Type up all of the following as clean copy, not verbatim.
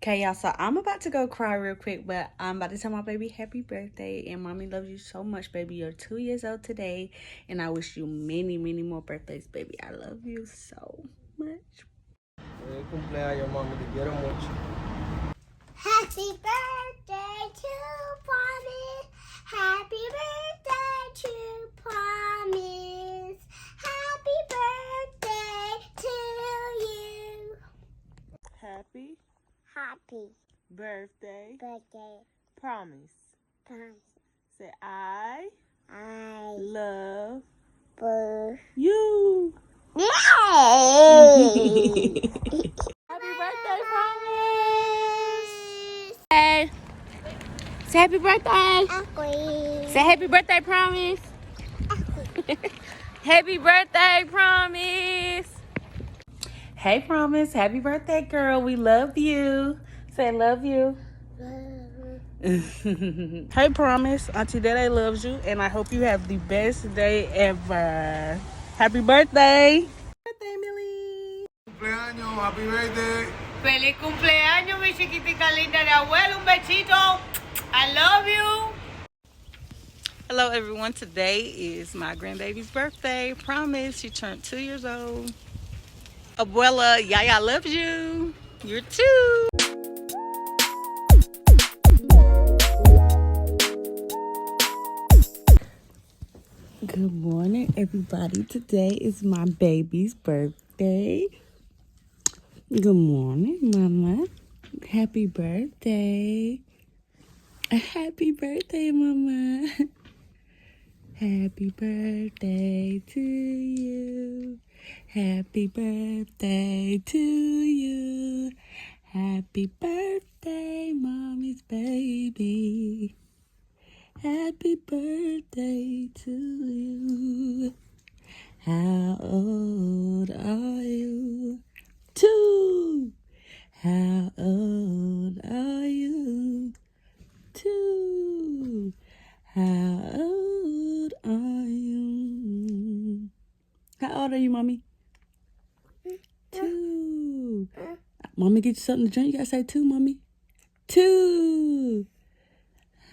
Okay, y'all, so I'm about to go cry real quick, but I'm about to tell my baby happy birthday, and mommy loves you so much, baby. You're 2 years old today, and I wish you many, many more birthdays, baby. I love you so much. Cumpleaños, mami, te quiero mucho. Happy birthday to Promise. Happy birthday to Promise. Happy birthday to you. Happy Happy birthday, birthday, Promise. Promise. Say I I love love you. Yay! Happy birthday, Promise. Hey, say happy birthday. Ugly. Say happy birthday, Promise. Happy birthday, Promise. Hey, Promise. Happy birthday, girl. We love you. Say love you. Hey, Promise. Auntie Dede loves you, and I hope you have the best day ever. Happy birthday. Birthday, Millie. Cumpleaños, happy birthday. Feliz cumpleaños, mi chiquitica linda de abuelo. Un besito. I love you. Hello, everyone. Today is my grandbaby's birthday. Promise. She turned 2 years old. Abuela, Yaya loves you. You're 2. Good morning, everybody. Today is my baby's birthday. Good morning, Mama. Happy birthday. Happy birthday, Mama. Happy birthday to you. Happy birthday to you. Happy birthday, Mommy's baby. Happy birthday to you. How old are you? 2. How old are you? 2. How old are you? How old are you, Mommy? 2. Mommy, get you something to drink. You gotta say 2, Mommy. 2.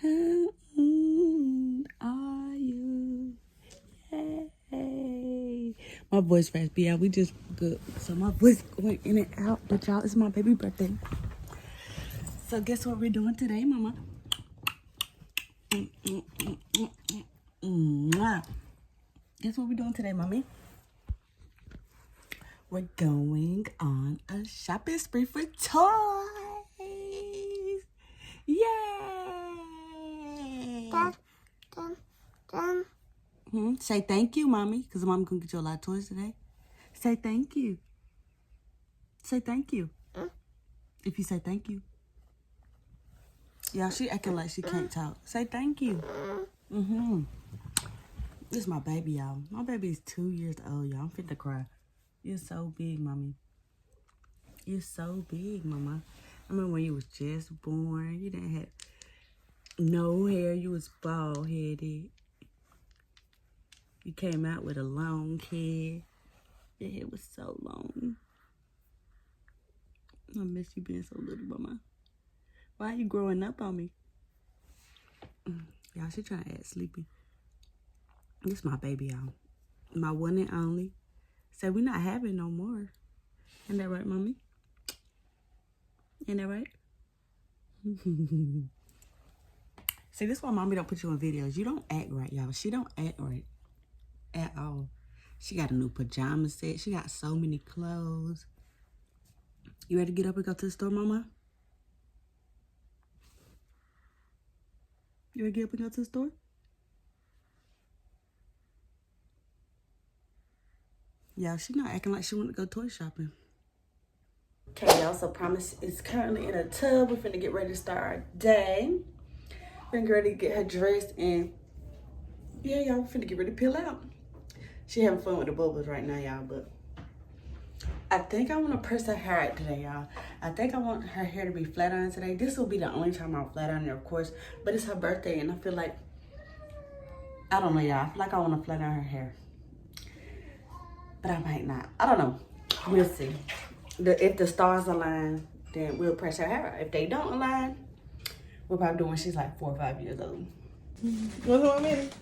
How old are you? Yay. My voice raspy, y'all. We just good. So my voice going in and out. But y'all, it's my baby birthday. So guess what we're doing today, Mama? Mwah. Guess what we're doing today, Mommy? We're going on a shopping spree for toys. Yay! Say thank you, Mommy, because Mommy gonna get you a lot of toys today. Say thank you. Say thank you. If you say thank you. Y'all, she acting like she can't talk. Say thank you. This is my baby, y'all. My baby is 2 years old, y'all. I'm finna cry. You're so big, Mommy. You're so big, Mama. I remember when you was just born. You didn't have no hair. You was bald-headed. You came out with a long hair. Your hair was so long. I miss you being so little, Mama. Why are you growing up on me? Y'all, she trying to act sleepy. This is my baby, y'all. My one and only. Say we not having no more. Ain't that right, Mommy? Ain't that right? See, this is why Mommy don't put you in videos. You don't act right, y'all. She don't act right at all. She got a new pajama set. She got so many clothes. You ready to get up and go to the store, Mama? You ready to get up and go to the store? Y'all, she not acting like she want to go toy shopping. Okay, y'all, so Promise is currently in a tub. We're finna get ready to start our day. We're finna get ready to get her dressed, and yeah, y'all, we're finna get ready to peel out. She having fun with the bubbles right now, y'all, but I think I want to press her hair out today, y'all. I think I want her hair to be flat iron today. This will be the only time I'll flat iron it, of course, but it's her birthday, and I feel like, I don't know, y'all. I feel like I want to flat iron her hair, but I might not. I don't know. We'll see. If the stars align, then we'll press her hair out. If they don't align, we'll probably do when she's like 4 or 5 years old. What's wrong with it?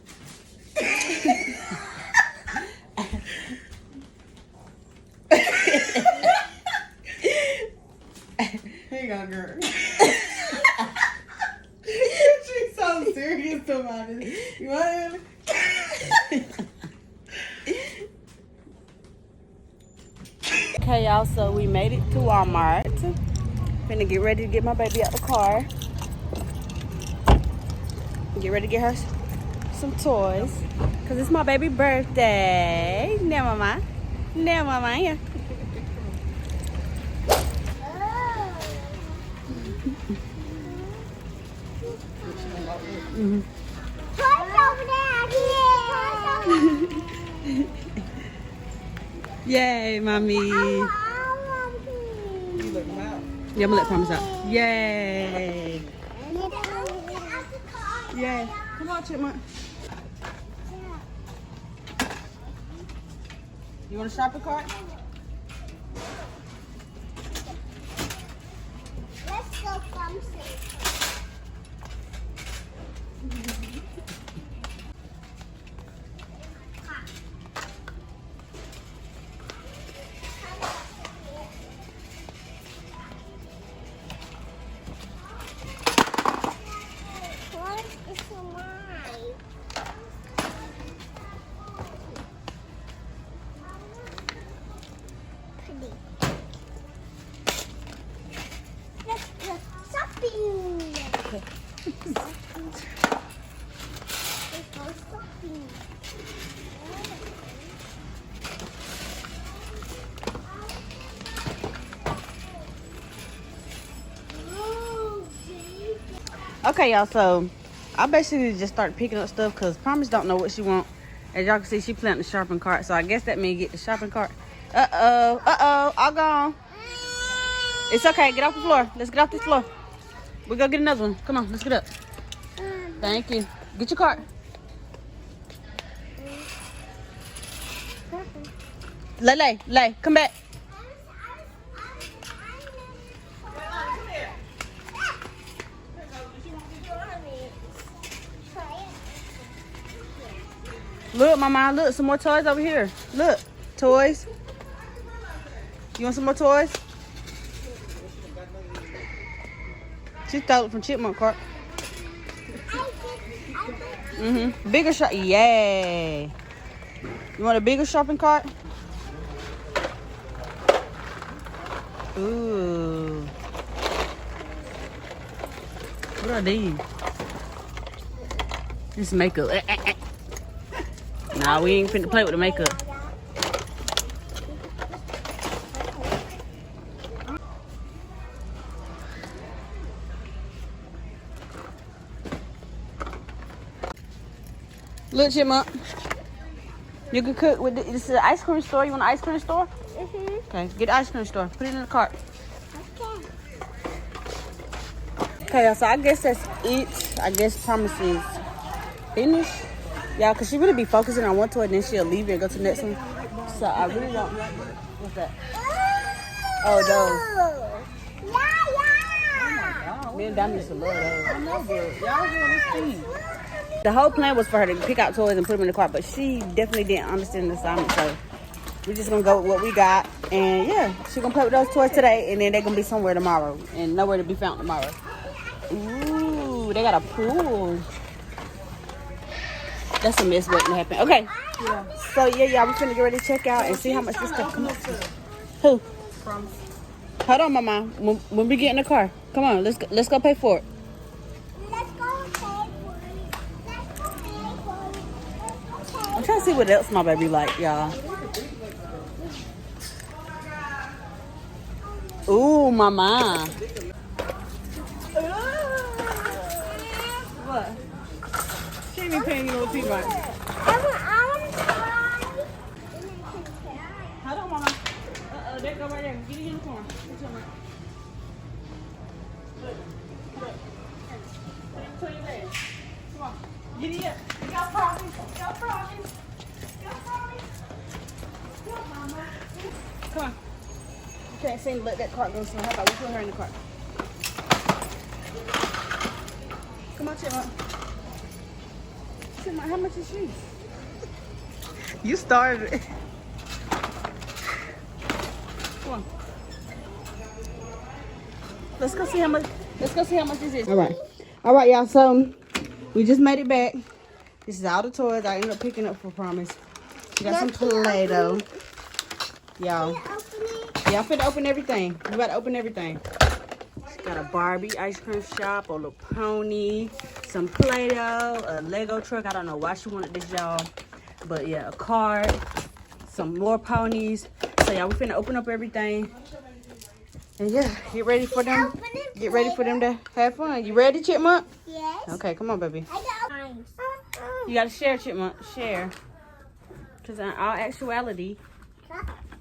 Here you go, girl. She's so serious about it. You want it? Okay, y'all, so we made it to Walmart. Finna get ready to get my baby out the car. Get ready to get her some toys. Cause it's my baby's birthday. Now, mama. Now, mama, yeah. Yay, mommy. You look out. Yeah, I'm gonna let Promise out. Yay. Yay. Come on, Chipmunk. You want a shopping cart? Let's go from Okay, y'all, so I basically just started picking up stuff because Promise don't know what she want. As y'all can see, she planted the shopping cart, so I guess that means get the shopping cart. All gone. It's okay, get off the floor. Let's get off this floor. We go get another one. Come on, let's get up. Thank you. Get your cart. Lay, come back. Look, mama, look, some more toys over here. Look, toys. You want some more toys? She stole it from Chipmunk cart. Bigger shop. Yay. You want a bigger shopping cart? Ooh. What are these? This makeup. Nah, we ain't finna play with the makeup. Look, Chipmunk. You can cook with this is an ice cream store. You want an ice cream store? Okay, get the ice cream store. Put it in the cart. Okay, so I guess that's it. I guess Promise is finished. Yeah, because she really be focusing on one toy and then she'll leave it and go to the next one. So I really don't. What's that? Oh, those. Me and Dami used to love those. I know, but y'all doing this thing. The whole plan was for her to pick out toys and put them in the cart, but she definitely didn't understand the assignment, so we're just gonna go with what we got. And yeah, she's gonna play with those toys today, and then they're gonna be somewhere tomorrow and nowhere to be found tomorrow. Ooh, they got a pool. That's a mess waiting to happen. Okay. Yeah. So yeah, y'all, we're gonna get ready to check out and see how much this stuff comes to. Who? Promise. Hold on, mama. When we get in the car, come on, let's go pay for it. I'm trying to see what else my baby like, y'all. Ooh, mama. What? She ain't even paying you no tea, right? Hold on, mama. There go right there. Get in the uniform. Look. Put it there. Come on. Get it up. You got problems. Come on, mama. Come on. Can't seem to let that cart go, so how about we put her in the cart? Come on, Chipmunk. Chipmunk, how much is she? You started it. Come on. Let's go see how much. Let's go see how much this is. All right, y'all. So we just made it back. This is all the toys I ended up picking up for Promise. She got some Play-Doh. Y'all. Yeah, I'm finna open everything. We about to open everything. She got a Barbie ice cream shop, a little pony, some Play-Doh, a Lego truck. I don't know why she wanted this, y'all. But yeah, a card, some more ponies. So y'all, we finna open up everything. And yeah, get ready for them. Get ready for them to have fun. You ready, Chipmunk? Yes. Okay, come on, baby. You gotta share, Chipmunk. Share. Because in all actuality,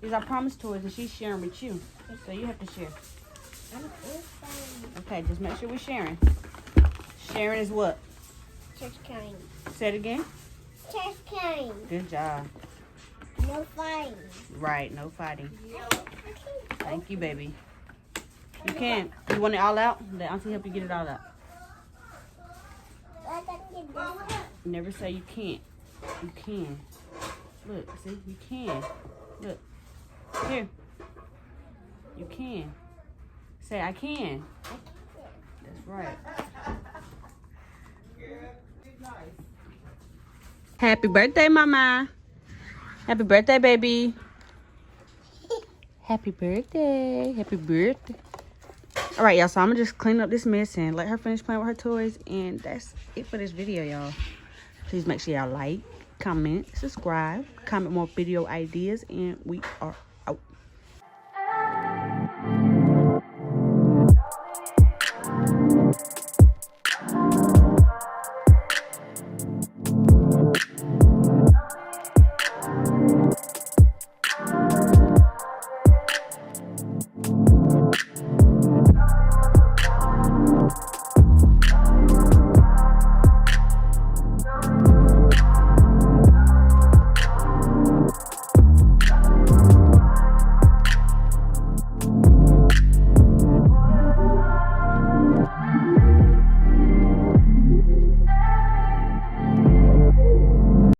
these are Promise toys and she's sharing with you. So you have to share. Okay, just make sure we're sharing. Sharing is what? Just kind. Say it again. Just kind. Good job. No fighting. Right, no fighting. Thank you, baby. You can. You want it all out? Let Auntie help you get it all out. Never say you can't. You can. Look, see? You can. Look. Here. You can. Say, I can. That's right. Happy birthday, Mama. Happy birthday, baby. Happy birthday. Happy birthday. All right, y'all. So I'm going to just clean up this mess and let her finish playing with her toys. And that's it for this video, y'all. Please make sure y'all like, comment, subscribe, comment more video ideas. And we are out.